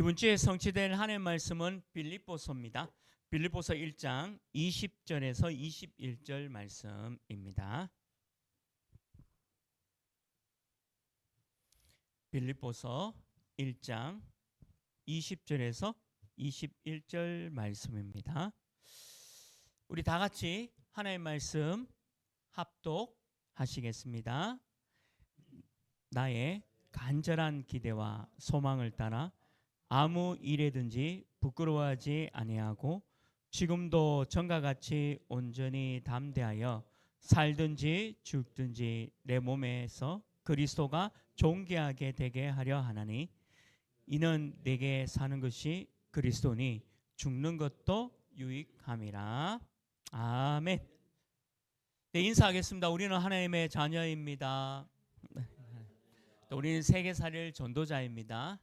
이번 주에 성취될 한 해 말씀은 빌립보서입니다. 빌립보서 1장 20절에서 21절 말씀입니다. 빌립보서 1장 20절에서 21절 말씀입니다. 우리 다 같이 하나의 말씀 합독하시겠습니다. 나의 간절한 기대와 소망을 따라 아무 일에든지 부끄러워하지 아니하고 지금도 전과 같이 온전히 담대하여 살든지 죽든지 내 몸에서 그리스도가 존귀하게 되게 하려 하나니 이는 내게 사는 것이 그리스도니 죽는 것도 유익함이라. 아멘. 네, 인사하겠습니다. 우리는 하나님의 자녀입니다. 또 우리는 세계살일 전도자입니다.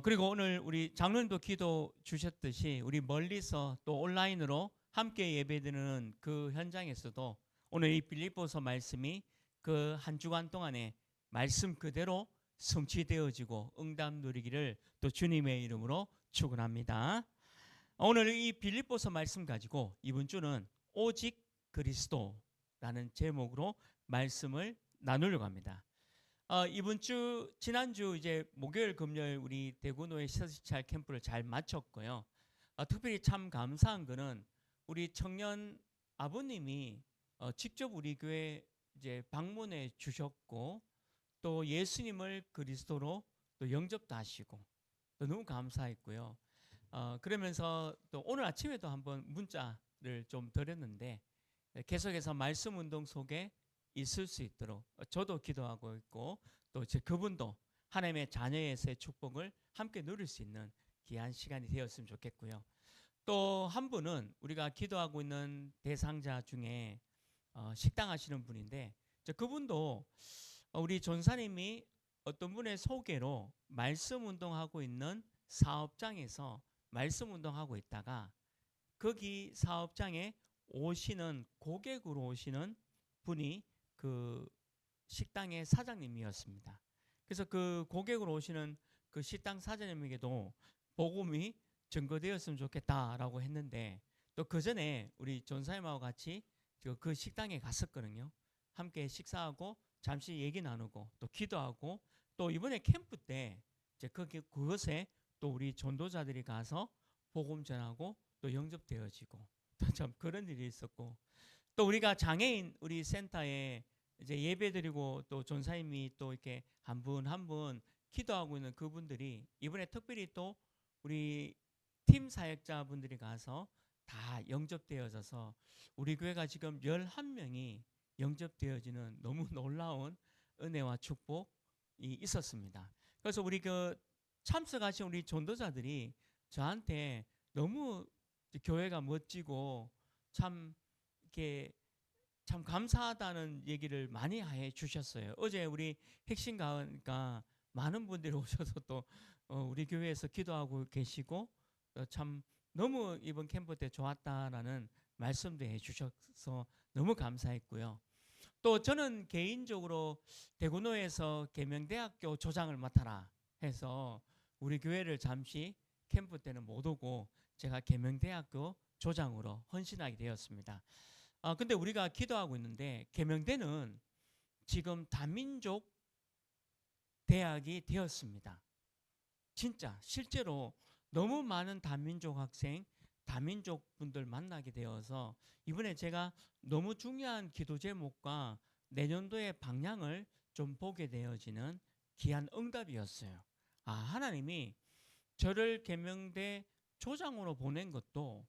그리고 오늘 우리 장로님도 기도 주셨듯이 우리 멀리서 또 온라인으로 함께 예배드리는 그 현장에서도 오늘 이 빌립보서 말씀이 그 한 주간 동안에 말씀 그대로 성취되어지고 응답 누리기를 또 주님의 이름으로 축원합니다. 오늘 이 빌립보서 말씀 가지고 이번 주는 오직 그리스도라는 제목으로 말씀을 나누려고 합니다. 이번 주 지난주 이제 목요일 금요일 우리 대구노예 시설시찰 캠프를 잘 마쳤고요. 특별히 참 감사한 거는 우리 청년 아버님이 직접 우리 교회 이제 방문해 주셨고 또 예수님을 그리스도로 또 영접도 하시고 또 너무 감사했고요. 그러면서 또 오늘 아침에도 한번 문자를 좀 드렸는데 계속해서 말씀 운동 속에 있을 수 있도록 저도 기도하고 있고 또 그분도 하나님의 자녀에서의 축복을 함께 누릴 수 있는 귀한 시간이 되었으면 좋겠고요. 또 한 분은 우리가 기도하고 있는 대상자 중에 식당 하시는 분인데 그분도 우리 전사님이 어떤 분의 소개로 말씀 운동하고 있는 사업장에서 말씀 운동하고 있다가 거기 사업장에 오시는 고객으로 오시는 분이 그 식당의 사장님이었습니다. 그래서 그 고객으로 오시는 그 식당 사장님에게도 복음이 전거되었으면 좋겠다라고 했는데 또 그 전에 우리 전사님하고 같이 그 식당에 갔었거든요. 함께 식사하고 잠시 얘기 나누고 또 기도하고 또 이번에 캠프 때 이제 그것에 또 우리 전도자들이 가서 복음 전하고 또 영접되어지고 또 참 그런 일이 있었고 또 우리가 장애인 우리 센터에 이제 예배드리고 또 전사님이 또 이렇게 한 분 한 분 기도하고 있는 그분들이 이번에 특별히 또 우리 팀 사역자분들이 가서 다 영접되어져서 우리 교회가 지금 11명이 영접되어지는 너무 놀라운 은혜와 축복이 있었습니다. 그래서 우리 그 참석하신 우리 전도자들이 저한테 너무 교회가 멋지고 참 이렇게 참 감사하다는 얘기를 많이 해 주셨어요. 어제 우리 핵심 가니까 많은 분들이 오셔서 또 우리 교회에서 기도하고 계시고 참 너무 이번 캠프 때 좋았다라는 말씀도 해 주셔서 너무 감사했고요. 또 저는 개인적으로 대구노에서 계명대학교 조장을 맡아라 해서 우리 교회를 잠시 캠프 때는 못 오고 제가 계명대학교 조장으로 헌신하게 되었습니다. 근데 우리가 기도하고 있는데 계명대는 지금 다민족 대학이 되었습니다. 진짜 실제로 너무 많은 다민족 학생, 다민족 분들 만나게 되어서 이번에 제가 너무 중요한 기도 제목과 내년도의 방향을 좀 보게 되어지는 귀한 응답이었어요. 하나님이 저를 계명대 조장으로 보낸 것도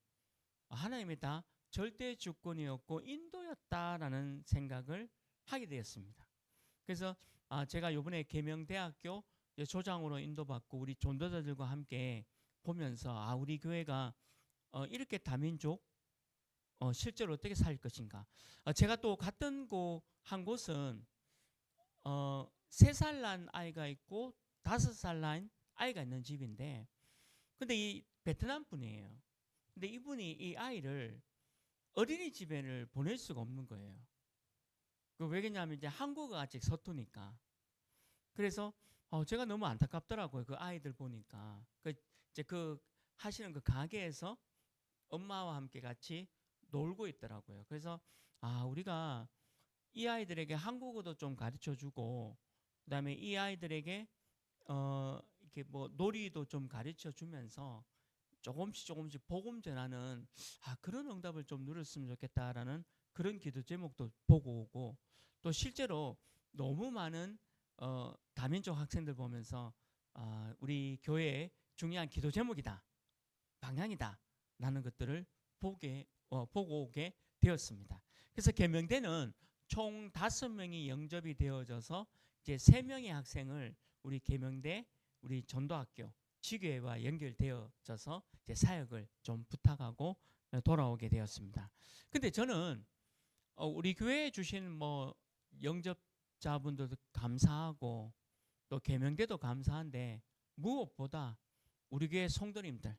하나님이 다 절대 주권이었고 인도였다라는 생각을 하게 되었습니다. 그래서 제가 이번에 계명대학교 조장으로 인도받고 우리 전도자들과 함께 보면서 우리 교회가 이렇게 다민족 실제로 어떻게 살 것인가. 제가 또 갔던 한 곳은 3살 난 아이가 있고 5살 난 아이가 있는 집인데 근데 이 베트남 분이에요. 근데 이분이 이 아이를 어린이집에를 보낼 수가 없는 거예요. 왜 그러냐면 이제 한국어가 아직 서투니까. 그래서 제가 너무 안타깝더라고요. 그 아이들 보니까 이제 그 하시는 그 가게에서 엄마와 함께 같이 놀고 있더라고요. 그래서 우리가 이 아이들에게 한국어도 좀 가르쳐 주고, 그다음에 이 아이들에게 이렇게 뭐 놀이도 좀 가르쳐 주면서 조금씩 복음 전하는 그런 응답을 좀 누렸으면 좋겠다라는 그런 기도 제목도 보고 오고, 또 실제로 너무 많은 다민족 학생들 보면서 우리 교회의 중요한 기도 제목이다, 방향이다 라는 것들을 보고 오게 되었습니다. 그래서 계명대는 총 5명이 영접이 되어져서 이제 3명의 학생을 우리 계명대 우리 전도학교 지교회와 연결되어져서 이제 사역을 좀 부탁하고 돌아오게 되었습니다. 근데 저는 우리 교회에 주신 뭐 영접자분들도 감사하고 또 계명대도 감사한데, 무엇보다 우리 교회 성도님들,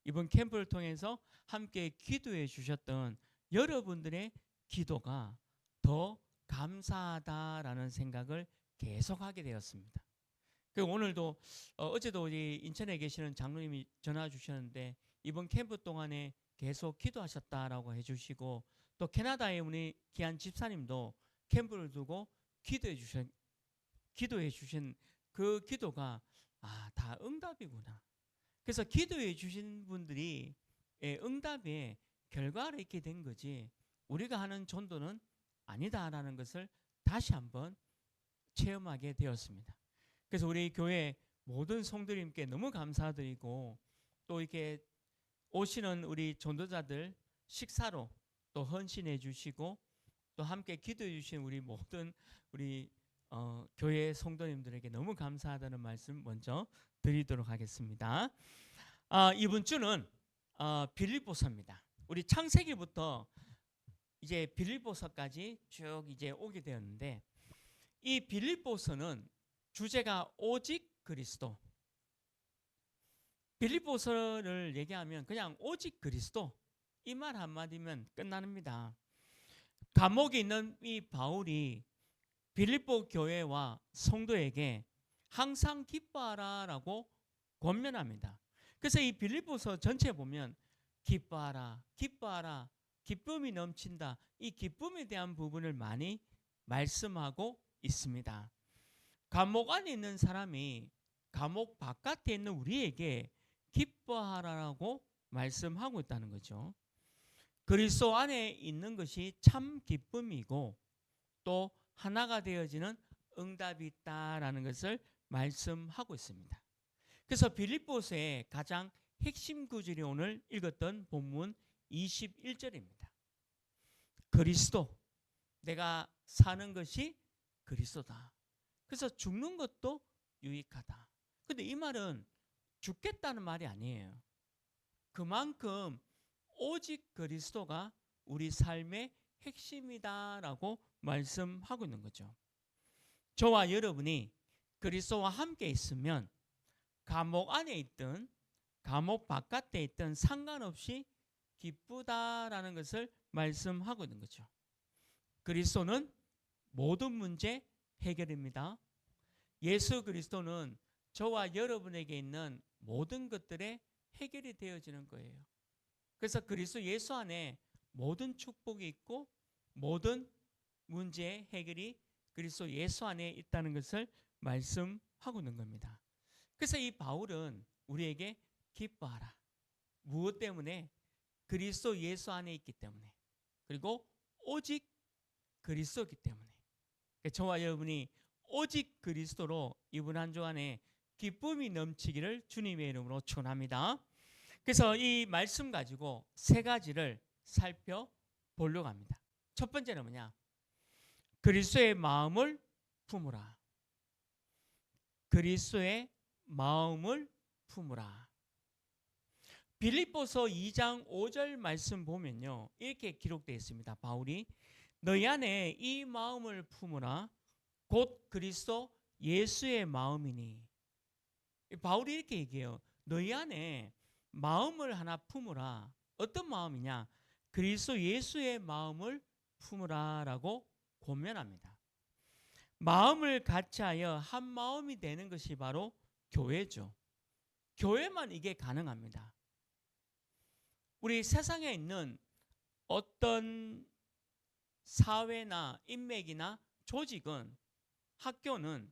이번 캠프를 통해서 함께 기도해 주셨던 여러분들의 기도가 더 감사하다라는 생각을 계속하게 되었습니다. 오늘도 어제도 우리 인천에 계시는 장로님이 전화 주셨는데 이번 캠프 동안에 계속 기도하셨다라고 해주시고, 또 캐나다에 우리 귀한 집사님도 캠프를 두고 기도해 주신 그 기도가 다 응답이구나. 그래서 기도해 주신 분들이 응답의 결과를 있게 된 거지, 우리가 하는 전도는 아니다라는 것을 다시 한번 체험하게 되었습니다. 그래서 우리 교회 모든 성도님께 너무 감사드리고, 또 이렇게 오시는 우리 전도자들 식사로 또 헌신해 주시고, 또 함께 기도해 주신 우리 모든 우리 교회 성도님들에게 너무 감사하다는 말씀 먼저 드리도록 하겠습니다. 이번 주는 빌립보서입니다. 우리 창세기부터 이제 빌립보서까지 쭉 이제 오게 되었는데, 이 빌립보서는 주제가 오직 그리스도. 빌립보서를 얘기하면 그냥 오직 그리스도 이 말 한마디면 끝납니다. 감옥에 있는 이 바울이 빌립보 교회와 성도에게 항상 기뻐하라라고 권면합니다. 그래서 이 빌립보서 전체 보면 기뻐하라, 기뻐하라, 기쁨이 넘친다, 이 기쁨에 대한 부분을 많이 말씀하고 있습니다. 감옥 안에 있는 사람이 감옥 바깥에 있는 우리에게 기뻐하라고 말씀하고 있다는 거죠. 그리스도 안에 있는 것이 참 기쁨이고 또 하나가 되어지는 응답이 있다라는 것을 말씀하고 있습니다. 그래서 빌립보서의 가장 핵심 구절이 오늘 읽었던 본문 21절입니다. 그리스도, 내가 사는 것이 그리스도다. 그래서 죽는 것도 유익하다. 근데 이 말은 죽겠다는 말이 아니에요. 그만큼 오직 그리스도가 우리 삶의 핵심이다라고 말씀하고 있는 거죠. 저와 여러분이 그리스도와 함께 있으면 감옥 안에 있든 감옥 바깥에 있든 상관없이 기쁘다라는 것을 말씀하고 있는 거죠. 그리스도는 모든 문제 해결입니다. 예수 그리스도는 저와 여러분에게 있는 모든 것들의 해결이 되어지는 거예요. 그래서 그리스도 예수 안에 모든 축복이 있고 모든 문제의 해결이 그리스도 예수 안에 있다는 것을 말씀하고 있는 겁니다. 그래서 이 바울은 우리에게 기뻐하라. 무엇 때문에? 그리스도 예수 안에 있기 때문에, 그리고 오직 그리스도이기 때문에, 저와 여러분이 오직 그리스도로 이번 한 주 안에 기쁨이 넘치기를 주님의 이름으로 축원합니다. 그래서 이 말씀 가지고 3가지를 살펴보려고 합니다. 첫 번째는 뭐냐? 그리스도의 마음을 품으라. 그리스도의 마음을 품으라. 빌립보서 2장 5절 말씀 보면요, 이렇게 기록되어 있습니다. 바울이 너희 안에 이 마음을 품으라. 곧 그리스도 예수의 마음이니. 바울이 이렇게 얘기해요. 너희 안에 마음을 하나 품으라. 어떤 마음이냐? 그리스도 예수의 마음을 품으라라고 권면합니다. 마음을 같이하여 한 마음이 되는 것이 바로 교회죠. 교회만 이게 가능합니다. 우리 세상에 있는 어떤 사회나 인맥이나 조직은, 학교는,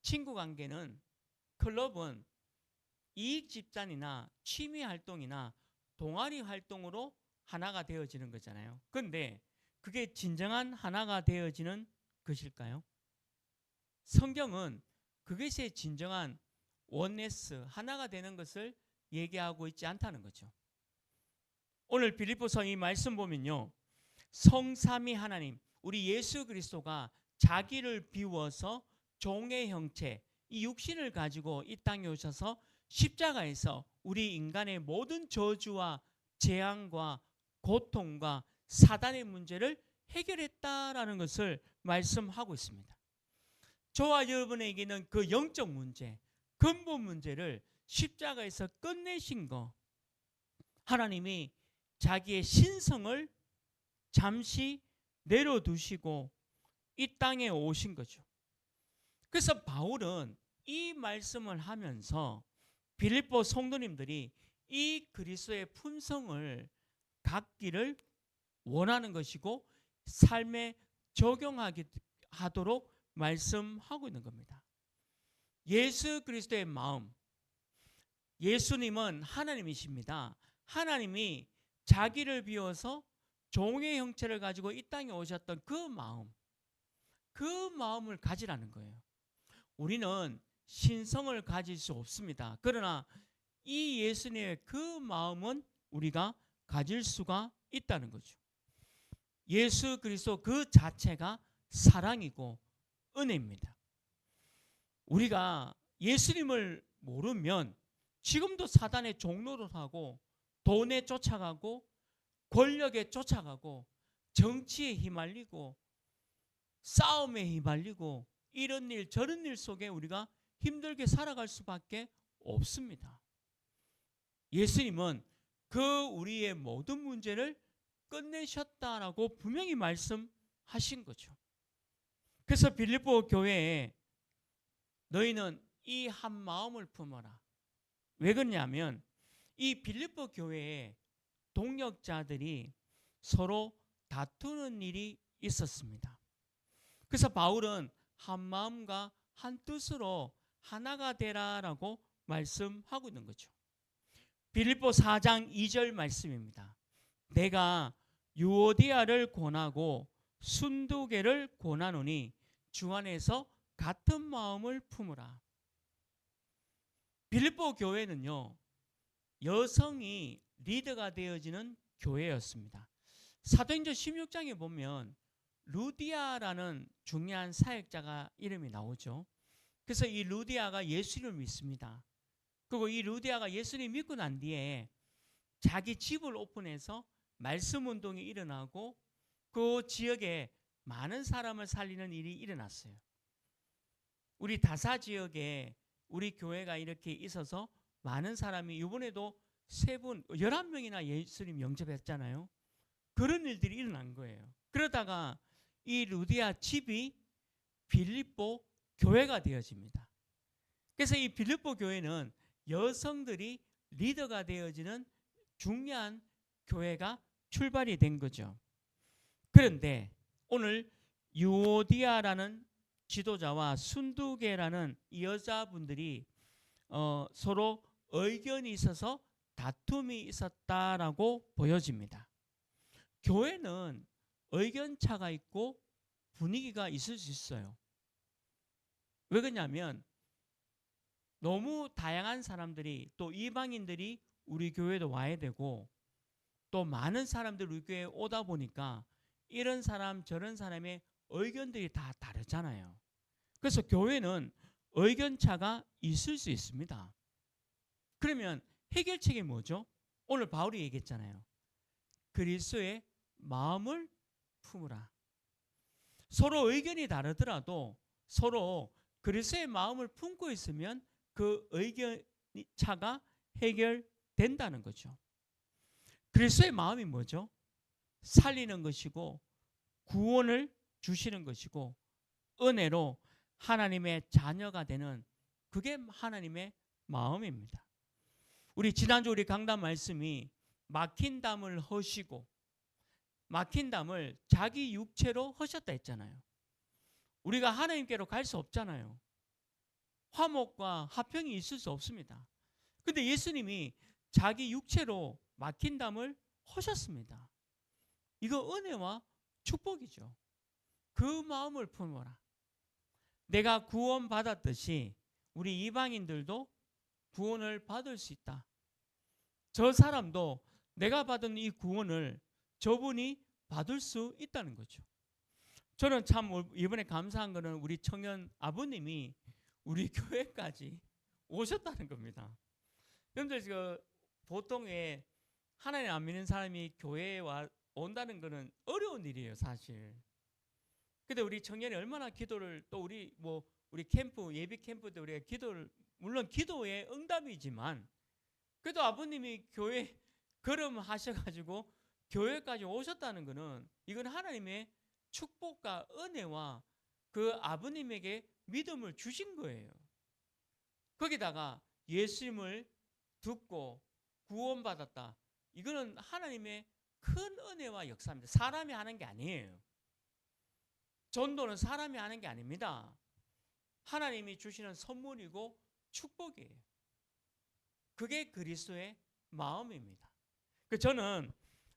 친구 관계는, 클럽은 이익 집단이나 취미 활동이나 동아리 활동으로 하나가 되어지는 거잖아요. 그런데 그게 진정한 하나가 되어지는 것일까요? 성경은 그것이 진정한 원네스, 하나가 되는 것을 얘기하고 있지 않다는 거죠. 오늘 빌립보서 이 말씀 보면요, 성삼위 하나님, 우리 예수 그리스도가 자기를 비워서 종의 형체, 이 육신을 가지고 이 땅에 오셔서 십자가에서 우리 인간의 모든 저주와 재앙과 고통과 사단의 문제를 해결했다라는 것을 말씀하고 있습니다. 저와 여러분에게는 그 영적 문제, 근본 문제를 십자가에서 끝내신 거, 하나님이 자기의 신성을 잠시 내려두시고 이 땅에 오신 거죠. 그래서 바울은 이 말씀을 하면서 빌립보 성도님들이 이 그리스도의 품성을 갖기를 원하는 것이고 삶에 적용하도록 말씀하고 있는 겁니다. 예수 그리스도의 마음, 예수님은 하나님이십니다. 하나님이 자기를 비워서 종의 형체를 가지고 이 땅에 오셨던 그 마음을 가지라는 거예요. 우리는 신성을 가질 수 없습니다. 그러나 이 예수님의 그 마음은 우리가 가질 수가 있다는 거죠. 예수 그리스도 그 자체가 사랑이고 은혜입니다. 우리가 예수님을 모르면 지금도 사단의 종로를 하고 돈에 쫓아가고 권력에 쫓아가고 정치에 휘말리고 싸움에 휘말리고 이런 일 저런 일 속에 우리가 힘들게 살아갈 수밖에 없습니다. 예수님은 그 우리의 모든 문제를 끝내셨다라고 분명히 말씀하신 거죠. 그래서 빌립보 교회에 너희는 이 한 마음을 품어라. 왜 그러냐면 이 빌립보 교회에 동역자들이 서로 다투는 일이 있었습니다. 그래서 바울은 한 마음과 한 뜻으로 하나가 되라라고 말씀하고 있는 거죠. 빌립보 4장 2절 말씀입니다. 내가 유오디아를 권하고 순두계를 권하노니 주 안에서 같은 마음을 품으라. 빌립보 교회는요, 여성이 리더가 되어지는 교회였습니다. 사도행전 16장에 보면 루디아라는 중요한 사역자가 이름이 나오죠. 그래서 이 루디아가 예수를 믿습니다. 그리고 이 루디아가 예수를 믿고 난 뒤에 자기 집을 오픈해서 말씀 운동이 일어나고 그 지역에 많은 사람을 살리는 일이 일어났어요. 우리 다사 지역에 우리 교회가 이렇게 있어서 많은 사람이 이번에도 11명이나 예수님 영접했잖아요. 그런 일들이 일어난 거예요. 그러다가 이 루디아 집이 빌립보 교회가 되어집니다. 그래서 이 빌립보 교회는 여성들이 리더가 되어지는 중요한 교회가 출발이 된 거죠. 그런데 오늘 유오디아라는 지도자와 순두계라는 이 여자분들이 서로 의견이 있어서 다툼이 있었다라고 보여집니다. 교회는 의견차가 있고 분위기가 있을 수 있어요. 왜 그러냐면 너무 다양한 사람들이, 또 이방인들이 우리 교회도 와야 되고 또 많은 사람들이 우리 교회에 오다 보니까 이런 사람 저런 사람의 의견들이 다 다르잖아요. 그래서 교회는 의견차가 있을 수 있습니다. 그러면 해결책이 뭐죠? 오늘 바울이 얘기했잖아요. 그리스도의 마음을 품으라. 서로 의견이 다르더라도 서로 그리스도의 마음을 품고 있으면 그 의견차가 해결된다는 거죠. 그리스도의 마음이 뭐죠? 살리는 것이고 구원을 주시는 것이고 은혜로 하나님의 자녀가 되는, 그게 하나님의 마음입니다. 우리 지난주 우리 강단 말씀이 막힌 담을 허시고, 막힌 담을 자기 육체로 허셨다 했잖아요. 우리가 하나님께로 갈 수 없잖아요. 화목과 화평이 있을 수 없습니다. 근데 예수님이 자기 육체로 막힌 담을 허셨습니다. 이거 은혜와 축복이죠. 그 마음을 품어라. 내가 구원 받았듯이 우리 이방인들도 구원을 받을 수 있다. 저 사람도 내가 받은 이 구원을 저분이 받을 수 있다는 거죠. 저는 참 이번에 감사한 거는 우리 청년 아버님이 우리 교회까지 오셨다는 겁니다. 여러분들 보통 하나님 안 믿는 사람이 교회에 온다는 거는 어려운 일이에요, 사실. 근데 우리 청년이 얼마나 기도를, 또 우리 캠프, 예비 캠프 때 우리가 기도를, 물론 기도의 응답이지만 그래도 아버님이 교회 걸음하셔가지고 교회까지 오셨다는 거는 이건 하나님의 축복과 은혜와 그 아버님에게 믿음을 주신 거예요. 거기다가 예수님을 듣고 구원받았다. 이거는 하나님의 큰 은혜와 역사입니다. 사람이 하는 게 아니에요. 전도는 사람이 하는 게 아닙니다. 하나님이 주시는 선물이고 축복이에요. 그게 그리스도의 마음입니다. 저는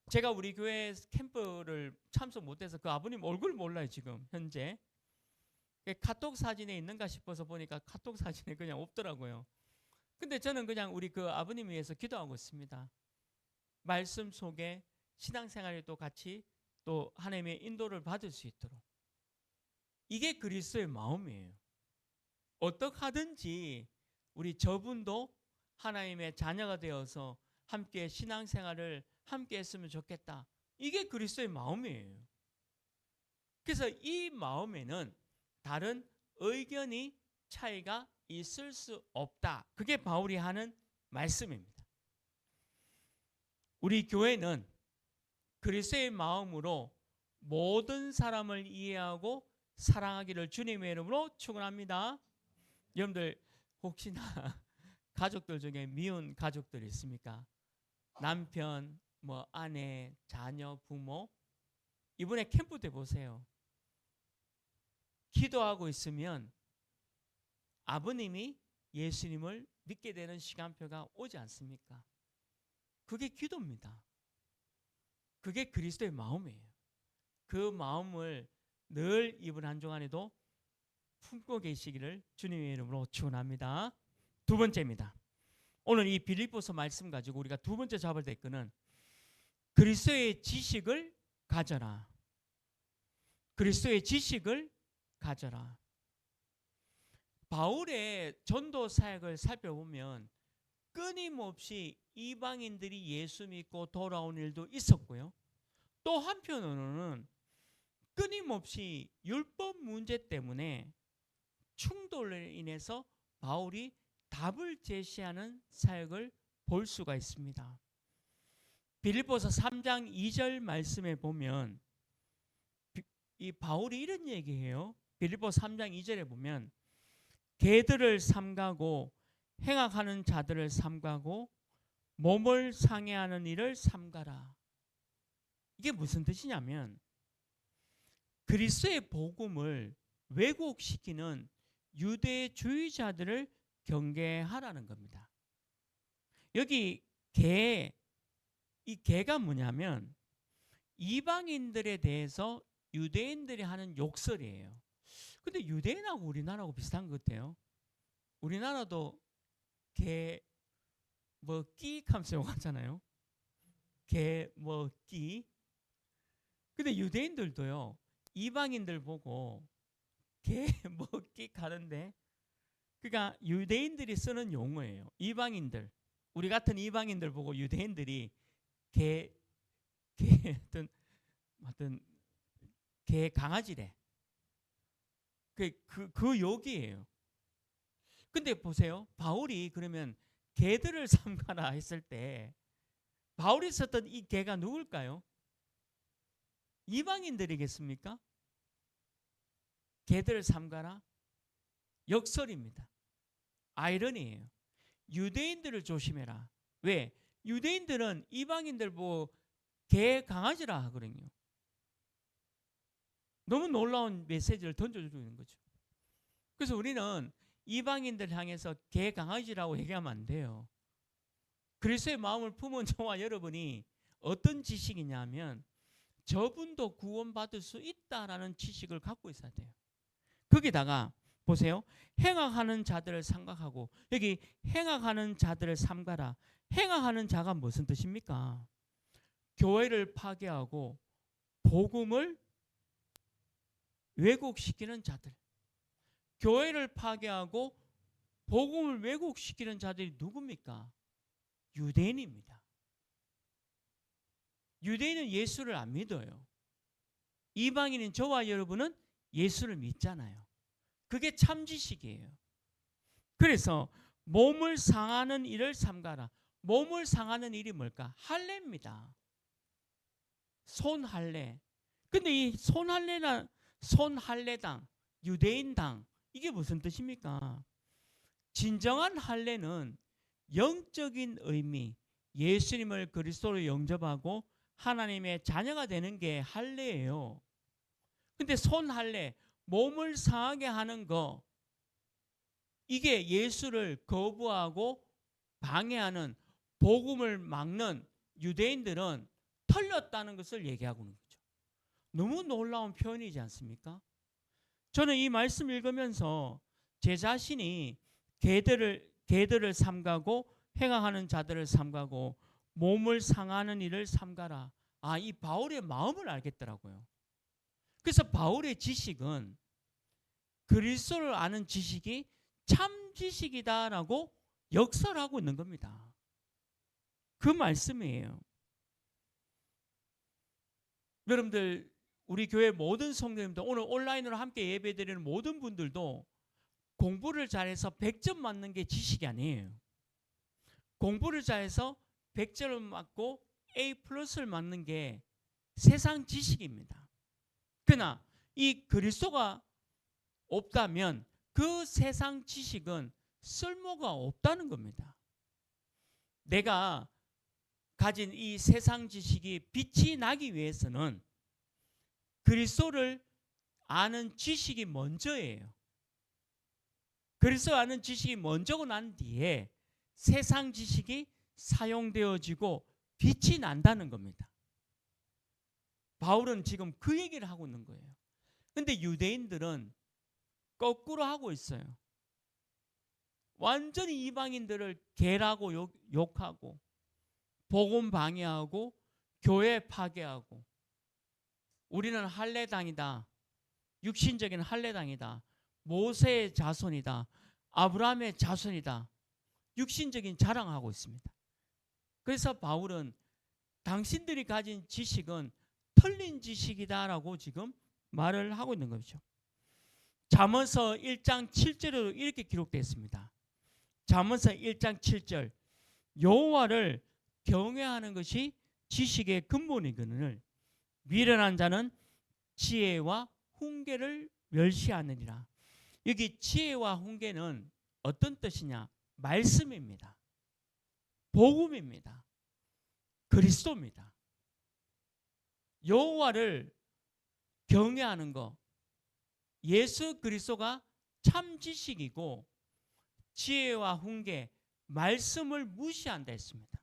제가 우리 교회 캠프를 참석 못해서 그 아버님 얼굴 몰라요, 지금 현재. 카톡 사진에 있는가 싶어서 보니까 카톡 사진에 그냥 없더라고요. 근데 저는 그냥 우리 그 아버님 위해서 기도하고 있습니다. 말씀 속에 신앙생활에도 같이 또 하나님의 인도를 받을 수 있도록. 이게 그리스도의 마음이에요. 어떻게 하든지 우리 저분도 하나님의 자녀가 되어서 함께 신앙생활을 함께 했으면 좋겠다. 이게 그리스도의 마음이에요. 그래서 이 마음에는 다른 의견이 차이가 있을 수 없다. 그게 바울이 하는 말씀입니다. 우리 교회는 그리스도의 마음으로 모든 사람을 이해하고 사랑하기를 주님의 이름으로 축원합니다. 여러분들 혹시나 가족들 중에 미운 가족들 있습니까? 남편, 아내, 자녀, 부모. 이번에 캠프 때 보세요. 기도하고 있으면 아버님이 예수님을 믿게 되는 시간표가 오지 않습니까? 그게 기도입니다. 그게 그리스도의 마음이에요. 그 마음을 늘 이번 한 주간에도 품고 계시기를 주님의 이름으로 축원합니다. 두 번째입니다. 오늘 이 빌립보서 말씀 가지고 우리가 두 번째 잡을 댓글은 그리스도의 지식을 가져라. 그리스도의 지식을 가져라. 바울의 전도 사역을 살펴보면 끊임없이 이방인들이 예수 믿고 돌아온 일도 있었고요. 또 한편으로는 끊임없이 율법 문제 때문에 충돌로 인해서 바울이 답을 제시하는 사역을 볼 수가 있습니다. 빌립보서 3장 2절 말씀에 보면 이 바울이 이런 얘기해요. 빌립보서 3장 2절에 보면 개들을 삼가고 행악하는 자들을 삼가고 몸을 상해하는 일을 삼가라. 이게 무슨 뜻이냐면 그리스도의 복음을 왜곡시키는 유대주의자들을 경계하라는 겁니다. 여기 이 개가 뭐냐면 이방인들에 대해서 유대인들이 하는 욕설이에요. 근데 유대인하고 우리나라하고 비슷한 것 같아요. 우리나라도 개 끼 하면서 욕하잖아요. 개 끼. 근데 유대인들도요, 이방인들 보고 개 끼 가는데, 그러니까 유대인들이 쓰는 용어예요. 이방인들, 우리 같은 이방인들 보고 유대인들이 어떤 개 강아지래. 그 욕이에요. 근데 보세요. 바울이 그러면 개들을 삼가라 했을 때 바울이 썼던 이 개가 누굴까요? 이방인들이겠습니까? 개들을 삼가라? 역설입니다. 아이러니예요. 유대인들을 조심해라. 왜? 유대인들은 이방인들 보고 개 강아지라 하거든요. 너무 놀라운 메시지를 던져주는 거죠. 그래서 우리는 이방인들 향해서 개 강아지라고 얘기하면 안 돼요. 그리스도의 마음을 품은 저와 여러분이 어떤 지식이냐면 저분도 구원받을 수 있다라는 지식을 갖고 있어야 돼요. 거기다가 보세요. 행악하는 자들을 삼각하고, 여기 행악하는 자들을 삼가라. 행악하는 자가 무슨 뜻입니까? 교회를 파괴하고 복음을 왜곡시키는 자들. 교회를 파괴하고 복음을 왜곡시키는 자들이 누굽니까? 유대인입니다. 유대인은 예수를 안 믿어요. 이방인인 저와 여러분은 예수를 믿잖아요. 그게 참지식이에요. 그래서 몸을 상하는 일을 삼가라. 몸을 상하는 일이 뭘까? 할례입니다. 손할례. 근데 이 손할례당, 유대인당, 이게 무슨 뜻입니까? 진정한 할례는 영적인 의미, 예수님을 그리스도로 영접하고 하나님의 자녀가 되는 게 할례예요. 근데 손할례, 몸을 상하게 하는 거, 이게 예수를 거부하고 방해하는, 복음을 막는 유대인들은 털렸다는 것을 얘기하고 있는 거죠. 너무 놀라운 표현이지 않습니까? 저는 이 말씀 읽으면서 제 자신이 개들을 삼가고 행악하는 자들을 삼가고 몸을 상하는 일을 삼가라. 아, 이 바울의 마음을 알겠더라고요. 그래서 바울의 지식은 그리스도를 아는 지식이 참 지식이다라고 역설하고 있는 겁니다. 그 말씀이에요. 여러분들, 우리 교회 모든 성도님들, 오늘 온라인으로 함께 예배드리는 모든 분들도 공부를 잘해서 100점 맞는 게 지식이 아니에요. 공부를 잘해서 100점을 맞고 A 플러스를 맞는 게 세상 지식입니다. 그러나 이 그리스도가 없다면 그 세상 지식은 쓸모가 없다는 겁니다. 내가 가진 이 세상 지식이 빛이 나기 위해서는 그리스도를 아는 지식이 먼저예요. 그리스도 아는 지식이 먼저고 난 뒤에 세상 지식이 사용되어지고 빛이 난다는 겁니다. 바울은 지금 그 얘기를 하고 있는 거예요. 근데 유대인들은 거꾸로 하고 있어요. 완전히 이방인들을 개라고 욕하고 복음 방해하고 교회 파괴하고 우리는 할례당이다. 육신적인 할례당이다. 모세의 자손이다. 아브라함의 자손이다. 육신적인 자랑하고 있습니다. 그래서 바울은 당신들이 가진 지식은 틀린 지식이다라고 지금 말을 하고 있는 거죠. 잠언서 1장 7절에도 이렇게 기록되어 있습니다. 잠언서 1장 7절, 여호와를 경외하는 것이 지식의 근본이거늘 미련한 자는 지혜와 훈계를 멸시하느니라. 여기 지혜와 훈계는 어떤 뜻이냐? 말씀입니다. 복음입니다. 그리스도입니다. 여호와를 경외하는 것, 예수 그리스도가 참 지식이고 지혜와 훈계, 말씀을 무시한다 했습니다.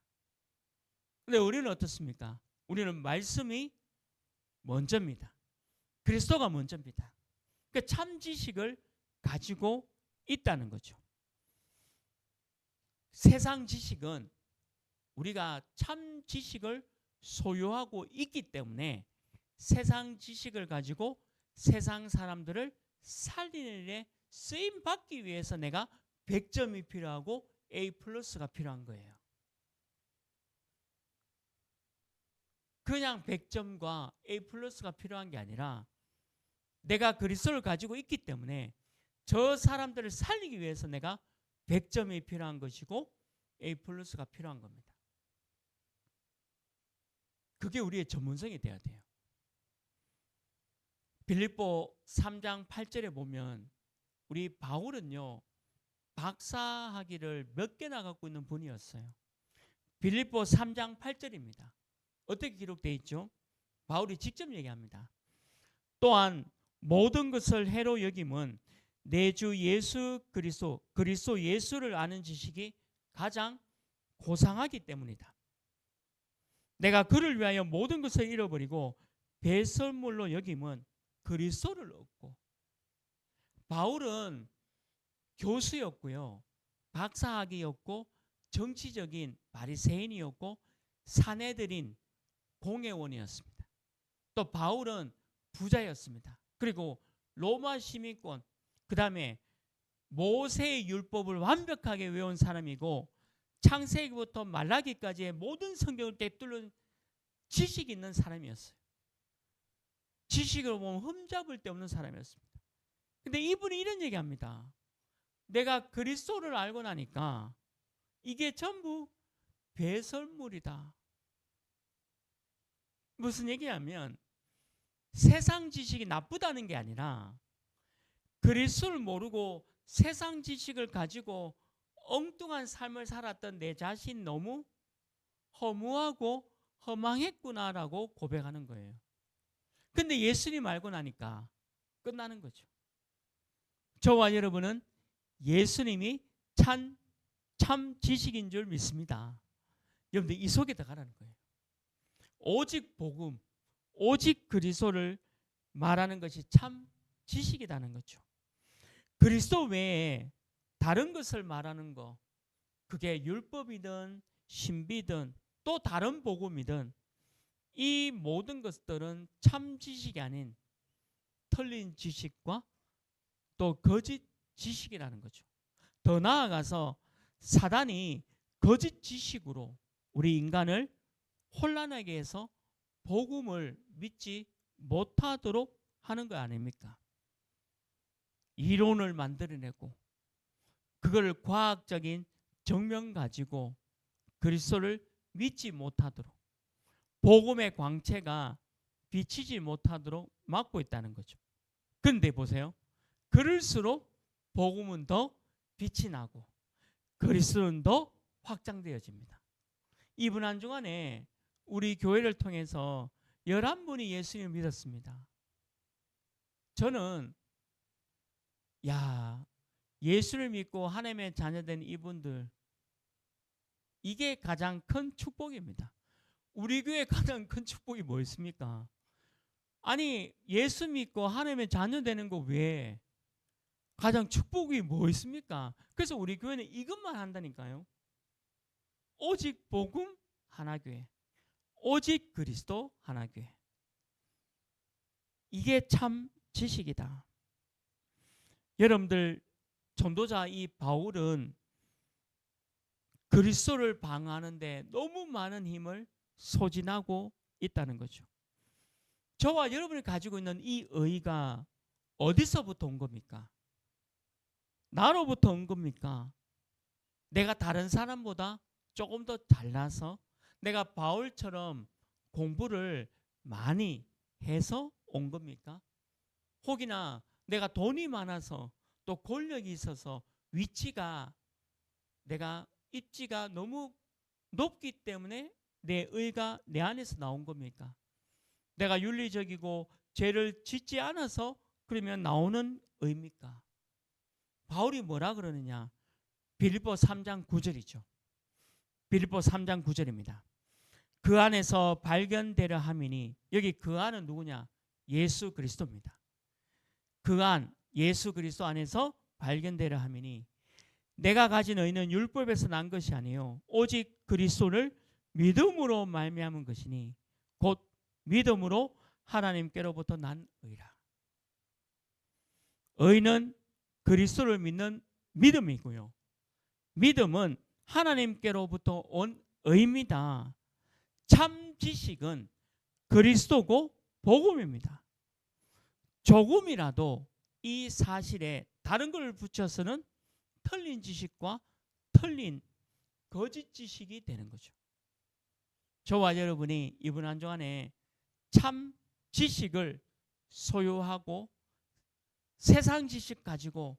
그런데 우리는 어떻습니까? 우리는 말씀이 먼저입니다. 그리스도가 먼저입니다. 그러니까 참 지식을 가지고 있다는 거죠. 세상 지식은 우리가 참 지식을 소유하고 있기 때문에 세상 지식을 가지고 세상 사람들을 살리는 일에 쓰임 받기 위해서 내가 100점이 필요하고 A 플러스가 필요한 거예요. 그냥 100점과 A 플러스가 필요한 게 아니라 내가 그리스도를 가지고 있기 때문에 저 사람들을 살리기 위해서 내가 100점이 필요한 것이고 A 플러스가 필요한 겁니다. 그게 우리의 전문성이 돼야 돼요. 빌립보 3장 8절에 보면 우리 바울은요, 박사학위를 몇 개나 갖고 있는 분이었어요. 빌립보 3장 8절입니다. 어떻게 기록되어 있죠? 바울이 직접 얘기합니다. 또한 모든 것을 해로 여김은 내 주 예수 그리스도 예수를 아는 지식이 가장 고상하기 때문이다. 내가 그를 위하여 모든 것을 잃어버리고 배설물로 여김은 그리스도를 얻고. 바울은 교수였고요, 박사학위였고, 정치적인 바리새인이었고, 사내들인 공회원이었습니다. 또 바울은 부자였습니다. 그리고 로마 시민권, 그 다음에 모세의 율법을 완벽하게 외운 사람이고, 창세기부터 말라기까지의 모든 성경을 꿰뚫는 지식 있는 사람이었어요. 지식으로 보면 흠잡을 데 없는 사람이었습니다. 근데 이분이 이런 얘기합니다. 내가 그리스도를 알고 나니까 이게 전부 배설물이다. 무슨 얘기냐면 세상 지식이 나쁘다는 게 아니라 그리스도를 모르고 세상 지식을 가지고 엉뚱한 삶을 살았던 내 자신 너무 허무하고 허망했구나라고 고백하는 거예요. 근데 예수님 알고 나니까 끝나는 거죠. 저와 여러분은 예수님이 참 지식인 줄 믿습니다. 여러분들 이 속에 들어가라는 거예요. 오직 복음, 오직 그리스도를 말하는 것이 참 지식이라는 거죠. 그리스도 외에 다른 것을 말하는 거, 그게 율법이든 신비든 또 다른 복음이든 이 모든 것들은 참 지식이 아닌 틀린 지식과 또 거짓 지식이라는 거죠. 더 나아가서 사단이 거짓 지식으로 우리 인간을 혼란하게 해서 복음을 믿지 못하도록 하는 거 아닙니까? 이론을 만들어내고 그걸 과학적인 증명 가지고 그리스도를 믿지 못하도록, 복음의 광채가 비치지 못하도록 막고 있다는 거죠. 그런데 보세요. 그럴수록 복음은 더 빛이 나고 그리스도는 더 확장되어집니다. 이분 한 주간에 우리 교회를 통해서 11분이 예수님을 믿었습니다. 저는 예수를 믿고 하나님의 자녀된 이분들, 이게 가장 큰 축복입니다. 우리 교회 가장 큰 축복이 뭐였습니까? 아니, 예수 믿고 하나님의 자녀 되는 거 외에 가장 축복이 뭐 있습니까? 그래서 우리 교회는 이것만 한다니까요. 오직 복음 하나교회, 오직 그리스도 하나교회. 이게 참 지식이다. 여러분들, 전도자 이 바울은 그리스도를 방어하는데 너무 많은 힘을 소진하고 있다는 거죠. 저와 여러분이 가지고 있는 이 의의가 어디서부터 온 겁니까? 나로부터 온 겁니까? 내가 다른 사람보다 조금 더 잘나서 내가 바울처럼 공부를 많이 해서 온 겁니까? 혹이나 내가 돈이 많아서 또 권력이 있어서 위치가, 내가 입지가 너무 높기 때문에 내 의가 내 안에서 나온 겁니까? 내가 윤리적이고 죄를 짓지 않아서 그러면 나오는 의입니까? 바울이 뭐라 그러느냐? 빌립보 3장 9절이죠. 빌립보 3장 9절입니다. 그 안에서 발견되려 함이니, 여기 그 안은 누구냐? 예수 그리스도입니다. 그 안, 예수 그리스도 안에서 발견되려 함이니 내가 가진 의는 율법에서 난 것이 아니요 오직 그리스도를 믿음으로 말미암은 것이니 곧 믿음으로 하나님께로부터 난 의라. 의는 그리스도를 믿는 믿음이고요, 믿음은 하나님께로부터 온 의입니다. 참 지식은 그리스도고 복음입니다. 조금이라도 이 사실에 다른 걸 붙여서는 틀린 지식과 틀린 거짓 지식이 되는 거죠. 저와 여러분이 이번 한 주간에 참 지식을 소유하고 세상 지식 가지고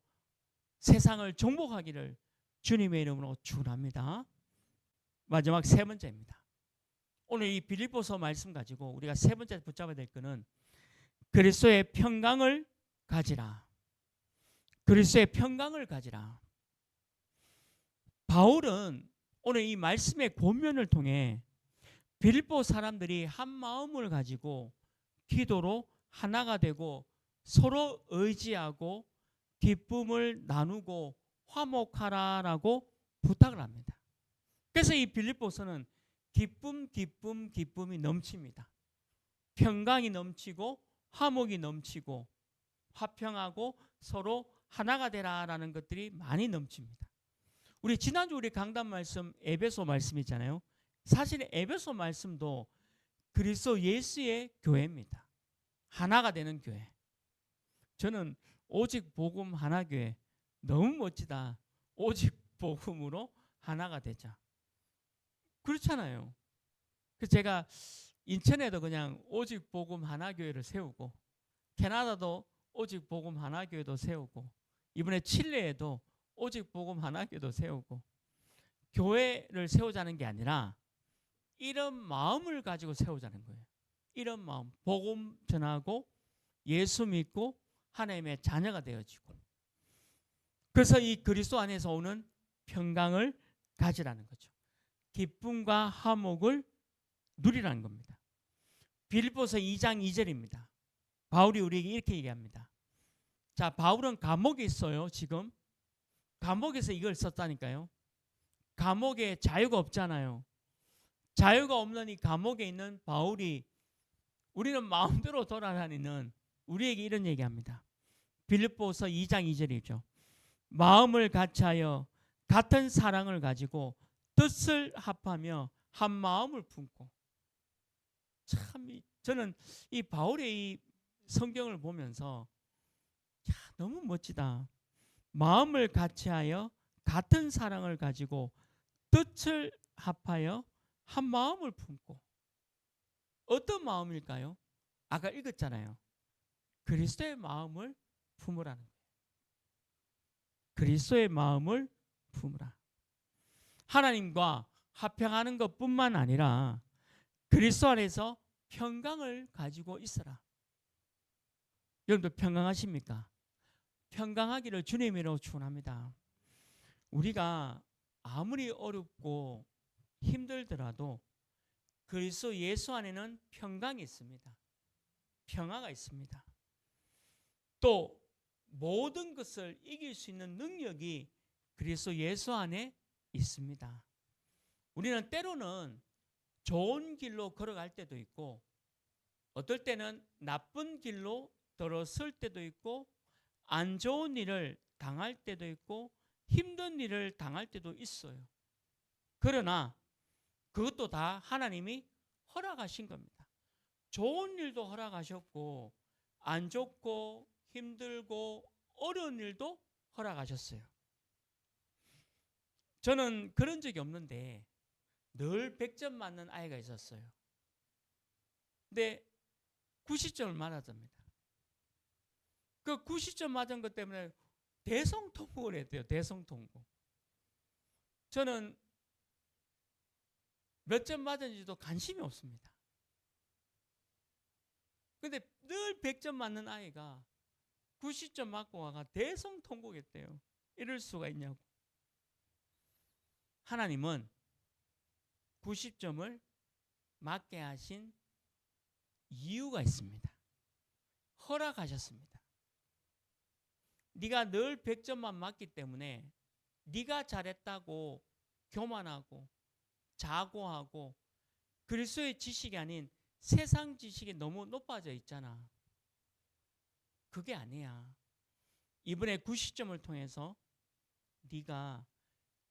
세상을 정복하기를 주님의 이름으로 축원합니다. 마지막 세 번째입니다. 오늘 이 빌립보서 말씀 가지고 우리가 세 번째 붙잡아야 될 것은 그리스도의 평강을 가지라. 그리스도의 평강을 가지라. 바울은 오늘 이 말씀의 권면을 통해 빌립보 사람들이 한 마음을 가지고 기도로 하나가 되고 서로 의지하고 기쁨을 나누고 화목하라라고 부탁을 합니다. 그래서 이 빌립보서는 기쁨이 넘칩니다. 평강이 넘치고 화목이 넘치고 화평하고 서로 하나가 되라라는 것들이 많이 넘칩니다. 우리 지난주 우리 강단 말씀 에베소 말씀 있잖아요. 사실 에베소 말씀도 그리스도 예수의 교회입니다. 하나가 되는 교회. 저는 오직 복음 하나 교회 너무 멋지다. 오직 복음으로 하나가 되자. 그렇잖아요. 그래서 제가 인천에도 그냥 오직 복음 하나 교회를 세우고 캐나다도 오직 복음 하나 교회도 세우고 이번에 칠레에도 오직 복음 하나 교회도 세우고 교회를 세우자는 게 아니라 이런 마음을 가지고 세우자는 거예요. 이런 마음, 복음 전하고 예수 믿고 하나님의 자녀가 되어지고 그래서 이 그리스도 안에서 오는 평강을 가지라는 거죠. 기쁨과 화목을 누리라는 겁니다. 빌립보서 2장 2절입니다. 바울이 우리에게 이렇게 얘기합니다. 자, 바울은 감옥에 있어요. 지금 감옥에서 이걸 썼다니까요. 감옥에 자유가 없잖아요. 자유가 없는 이 감옥에 있는 바울이 우리는 마음대로 돌아다니는 우리에게 이런 얘기합니다. 빌립보서 2장 2절이죠. 마음을 같이하여 같은 사랑을 가지고 뜻을 합하며 한 마음을 품고. 참 저는 이 바울의 이 성경을 보면서 너무 멋지다. 마음을 같이하여 같은 사랑을 가지고 뜻을 합하여 한 마음을 품고. 어떤 마음일까요? 아까 읽었잖아요. 그리스도의 마음을 품으라는 거예요. 그리스도의 마음을 품으라. 하나님과 화평하는 것뿐만 아니라 그리스도 안에서 평강을 가지고 있어라. 여러분들 평강하십니까? 평강하기를 주님으로 축원합니다. 우리가 아무리 어렵고 힘들더라도 그리스도 예수 안에는 평강이 있습니다. 평화가 있습니다. 또 모든 것을 이길 수 있는 능력이 그리스도 예수 안에 있습니다. 우리는 때로는 좋은 길로 걸어갈 때도 있고 어떨 때는 나쁜 길로 들어설 때도 있고 안 좋은 일을 당할 때도 있고 힘든 일을 당할 때도 있어요. 그러나 그것도 다 하나님이 허락하신 겁니다. 좋은 일도 허락하셨고 안 좋고 힘들고 어려운 일도 허락하셨어요. 저는 그런 적이 없는데 늘 100점 맞는 아이가 있었어요. 근데 90점을 맞았답니다. 그 90점 맞은 것 때문에 대성통곡을 했대요. 대성통곡. 저는 몇 점 맞은지도 관심이 없습니다. 근데 늘 100점 맞는 아이가 90점 맞고 와가 대성통곡했대요. 이럴 수가 있냐고. 하나님은 90점을 맞게 하신 이유가 있습니다. 허락하셨습니다. 네가 늘 100점만 맞기 때문에 네가 잘했다고 교만하고 자고하고 그리스도의 지식이 아닌 세상 지식이 너무 높아져 있잖아. 그게 아니야. 이번에 90점을 통해서 네가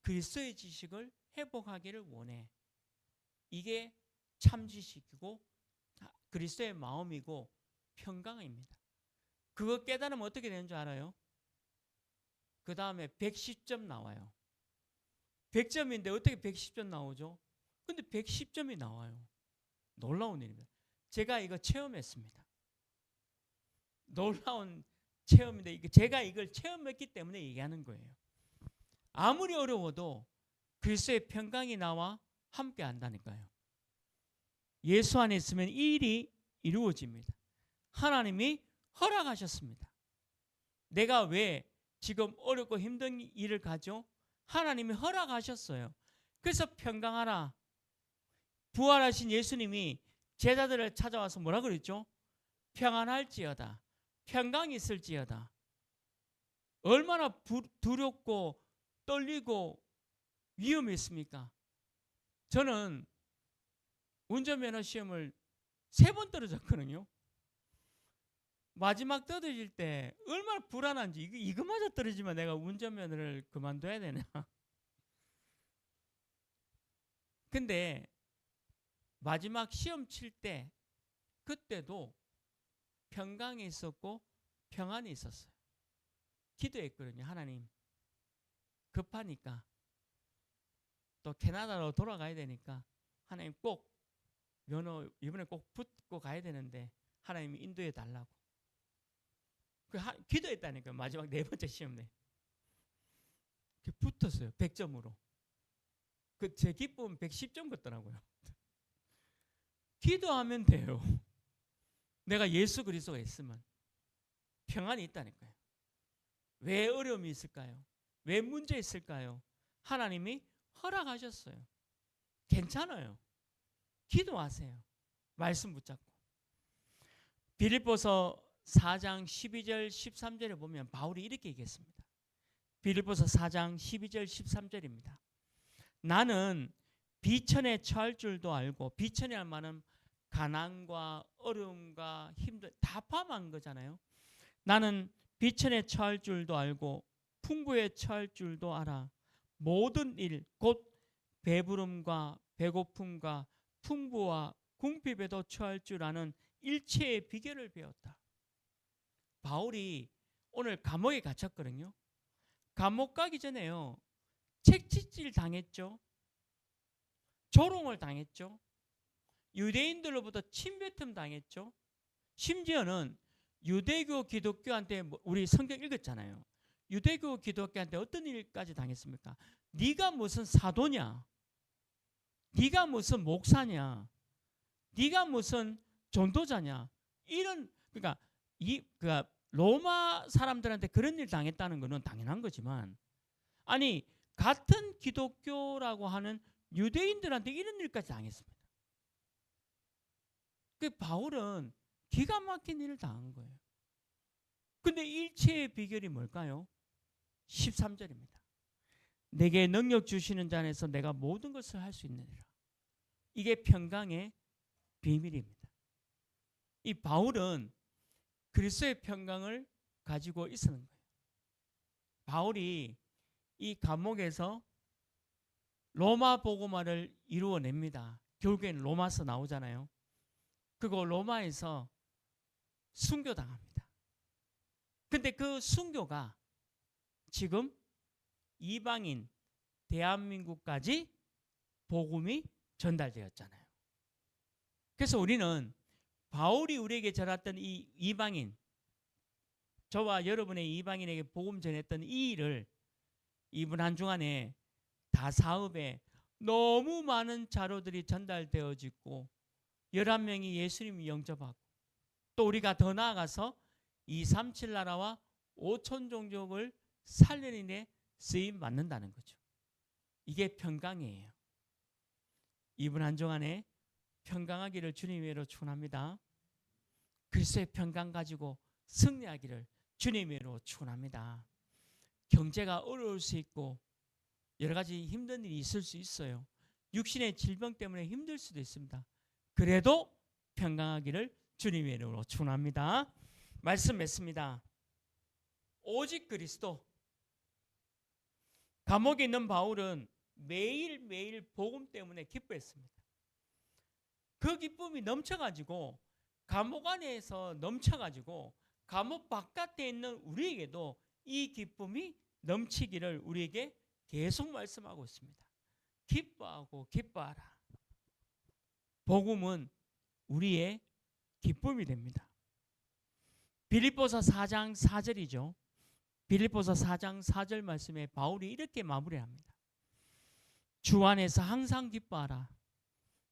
그리스도의 지식을 회복하기를 원해. 이게 참 지식이고 그리스도의 마음이고 평강입니다. 그거 깨달으면 어떻게 되는 줄 알아요? 그 다음에 110점 나와요. 100점인데 어떻게 110점 나오죠? 근데 110점이 나와요. 놀라운 일입니다. 제가 이거 체험했습니다. 놀라운 체험인데 제가 이걸 체험했기 때문에 얘기하는 거예요. 아무리 어려워도 그리스도의 평강이 나와 함께 한다니까요. 예수 안에 있으면 이 일이 이루어집니다. 하나님이 허락하셨습니다. 내가 왜 지금 어렵고 힘든 일을 가죠? 하나님이 허락하셨어요. 그래서 평강하라. 부활하신 예수님이 제자들을 찾아와서 뭐라 그랬죠? 평안할지어다. 평강이 있을지어다. 얼마나 두렵고 떨리고 위험했습니까? 저는 운전면허 시험을 3번 떨어졌거든요. 마지막 떨어질 때 얼마나 불안한지, 이거마저 떨어지면 내가 운전면허를 그만둬야 되나. 근데 마지막 시험 칠 때 그때도 평강이 있었고 평안이 있었어요. 기도했거든요. 하나님, 급하니까 또 캐나다로 돌아가야 되니까 하나님 꼭 면허 이번에 꼭 붙고 가야 되는데 하나님이 인도해 달라고. 기도했다니까요. 마지막 4번째 시험에 붙었어요. 100점으로. 제 기쁨은 110점 같더라고요. 기도하면 돼요. 내가 예수 그리스도가 있으면 평안이 있다니까요. 왜 어려움이 있을까요? 왜 문제 있을까요? 하나님이 허락하셨어요. 괜찮아요. 기도하세요. 말씀 붙잡고. 빌립보서 4장 12절 13절에 보면 바울이 이렇게 얘기했습니다. 빌립보서 4장 12절 13절입니다. 나는 비천에 처할 줄도 알고, 비천이라는 말은 가난과 어려움과 힘들 다 포함한 거잖아요. 나는 비천에 처할 줄도 알고 풍부에 처할 줄도 알아. 모든 일 곧 배부름과 배고픔과 풍부와 궁핍에도 처할 줄 아는 일체의 비결을 배웠다. 바울이 오늘 감옥에 갇혔거든요. 감옥 가기 전에요. 책짓질 당했죠. 조롱을 당했죠. 유대인들로부터 침뱉음 당했죠. 심지어는 유대교 기독교한테, 우리 성경 읽었잖아요. 유대교 기독교한테 어떤 일까지 당했습니까? 네가 무슨 사도냐? 네가 무슨 목사냐? 네가 무슨 전도자냐? 이런, 그러니까 로마 사람들한테 그런 일 당했다는 것은 당연한 거지만, 아니 같은 기독교라고 하는 유대인들한테 이런 일까지 당했습니다. 그 바울은 기가 막힌 일을 당한 거예요. 근데 일체의 비결이 뭘까요? 13절입니다. 내게 능력 주시는 자 안에서 내가 모든 것을 할 수 있느니라. 이게 평강의 비밀입니다. 이 바울은 그리스도의 평강을 가지고 있었는 거예요. 바울이 이 감옥에서 로마 복음화를 이루어냅니다. 결국엔 로마서 나오잖아요. 그리고 로마에서 순교당합니다. 근데 그 순교가 지금 이방인 대한민국까지 복음이 전달되었잖아요. 그래서 우리는 바울이 우리에게 전했던 이 이방인, 저와 여러분의 이방인에게 복음 전했던 이 일을 이번 한 주간에 다 사업에 너무 많은 자료들이 전달되어지고 11명이 예수님을 영접하고, 또 우리가 더 나아가서 237 나라와 5천 종족을 살리는 데 쓰임 받는다는 거죠. 이게 평강이에요. 이번 한 주간에 평강하기를 주님으로 축원합니다. 그리스도의 평강 가지고 승리하기를 주님으로 축원합니다. 경제가 어려울 수 있고 여러 가지 힘든 일이 있을 수 있어요. 육신의 질병 때문에 힘들 수도 있습니다. 그래도 평강하기를 주님의 이름으로 축원합니다. 말씀 맺습니다. 오직 그리스도. 감옥에 있는 바울은 매일매일 복음 때문에 기뻐했습니다. 그 기쁨이 넘쳐가지고 감옥 안에서 넘쳐가지고 감옥 바깥에 있는 우리에게도 이 기쁨이 넘치기를 우리에게 계속 말씀하고 있습니다. 기뻐하고 기뻐하라. 복음은 우리의 기쁨이 됩니다. 빌립보서 4장 4절이죠. 빌립보서 4장 4절 말씀에 바울이 이렇게 마무리합니다. 주 안에서 항상 기뻐하라.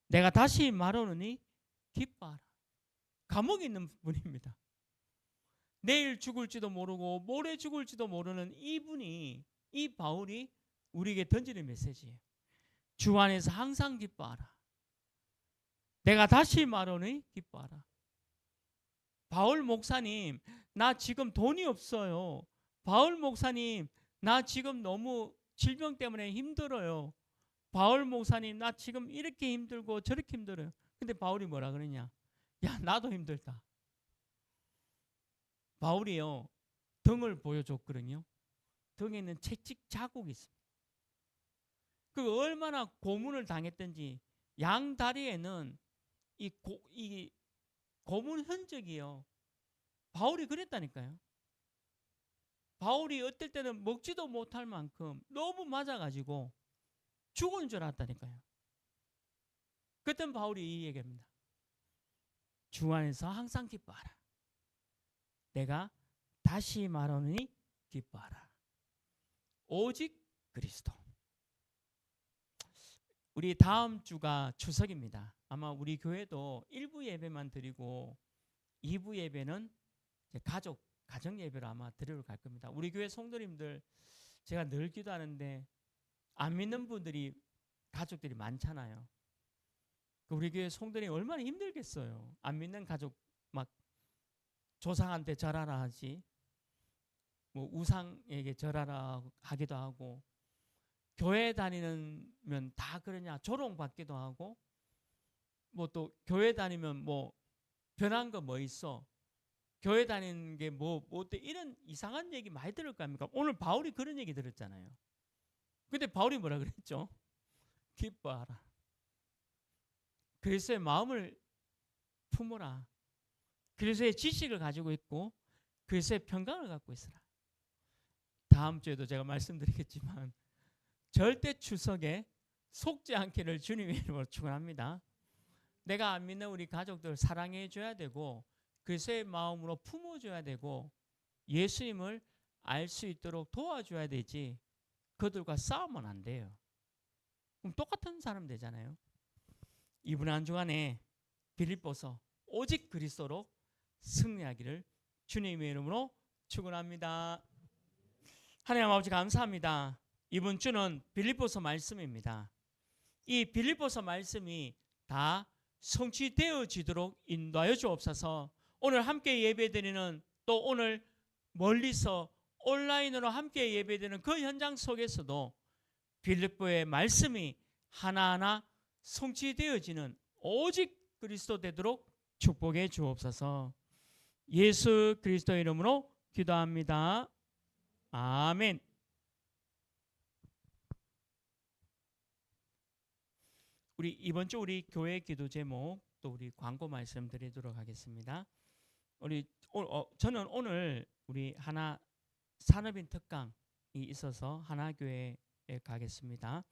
내가 다시 말하노니 기뻐하라. 감옥에 있는 분입니다. 내일 죽을지도 모르고 모레 죽을지도 모르는 이분이, 이 바울이 우리에게 던지는 메시지예요. 주 안에서 항상 기뻐하라. 내가 다시 말하노니 기뻐하라. 바울 목사님, 나 지금 돈이 없어요. 바울 목사님, 나 지금 너무 질병 때문에 힘들어요. 바울 목사님, 나 지금 이렇게 힘들고 저렇게 힘들어요. 근데 바울이 뭐라 그러냐? 야, 나도 힘들다. 바울이요, 등을 보여줬거든요. 등에는 채찍 자국이 있습니다. 그 얼마나 고문을 당했던지, 양 다리에는 이 고문 흔적이요. 바울이 그랬다니까요. 바울이 어떨 때는 먹지도 못할 만큼 너무 맞아가지고 죽은 줄 알았다니까요. 그때 바울이 이 얘기합니다. 주 안에서 항상 기뻐하라. 내가 다시 말하노니 기뻐하라. 오직 그리스도. 우리 다음 주가 추석입니다. 아마 우리 교회도 1부 예배만 드리고 2부 예배는 가정 예배로 아마 드리러 갈 겁니다. 우리 교회 성도님들 제가 늘 기도하는데 안 믿는 분들이, 가족들이 많잖아요. 우리 교회 성도들이 얼마나 힘들겠어요. 안 믿는 가족 막 조상한테 절하라 하지, 뭐 우상에게 절하라 하기도 하고, 교회 다니면 다 그러냐 조롱받기도 하고, 뭐 또 교회 다니면 뭐 변한 거 뭐 있어, 교회 다니는 게 뭐 어때, 이런 이상한 얘기 많이 들을 거 아닙니까? 오늘 바울이 그런 얘기 들었잖아요. 근데 바울이 뭐라 그랬죠? 기뻐하라. 그리스도의 마음을 품어라. 그리스도의 지식을 가지고 있고 그리스도의 평강을 갖고 있으라. 다음 주에도 제가 말씀드리겠지만 절대 추석에 속지 않기를 주님의 이름으로 축원합니다. 내가 안 믿는 우리 가족들 사랑해 줘야 되고 그리스도의 마음으로 품어줘야 되고 예수님을 알 수 있도록 도와줘야 되지, 그들과 싸우면 안 돼요. 그럼 똑같은 사람 되잖아요. 이번 한 주간에 빌립보서 오직 그리스도로 승리하기를 주님의 이름으로 축원합니다. 하나님 아버지 감사합니다. 이번 주는 빌립보서 말씀입니다. 이 빌립보서 말씀이 다 성취되어지도록 인도하여 주옵소서. 오늘 함께 예배드리는, 또 오늘 멀리서 온라인으로 함께 예배드리는 그 현장 속에서도 빌립보의 말씀이 하나하나 성취되어지는 오직 그리스도 되도록 축복해 주옵소서. 예수 그리스도 이름으로 기도합니다. 아멘. 우리 이번 주 우리 교회 기도 제목, 또 우리 광고 말씀드리도록 하겠습니다. 저는 오늘 우리 하나 산업인 특강이 있어서 하나교회에 가겠습니다.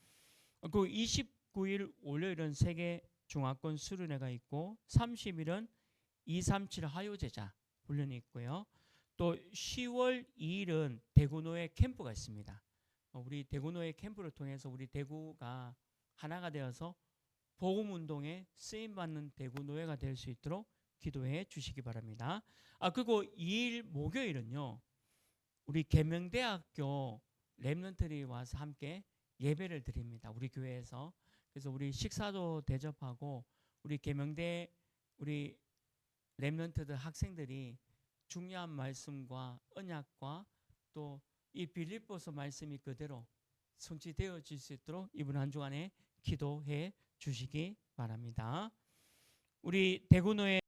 그 29일 월요일은 세계 중화권 수련회가 있고 30일은 237 하요제자 훈련이 있고요. 또 10월 2일은 대구노예 캠프가 있습니다. 우리 대구노예 캠프를 통해서 우리 대구가 하나가 되어서 복음운동에 쓰임받는 대구노예가 될 수 있도록 기도해 주시기 바랍니다. 그리고 2일 목요일은요, 우리 계명대학교 렘넌트들이 와서 함께 예배를 드립니다. 우리 교회에서. 그래서 우리 식사도 대접하고 우리 계명대 우리 렘넌트들 학생들이 중요한 말씀과 언약과 또 이 빌립보서 말씀이 그대로 성취되어질 수 있도록 이번 한 주간에 기도해 주시기 바랍니다. 우리 대구노예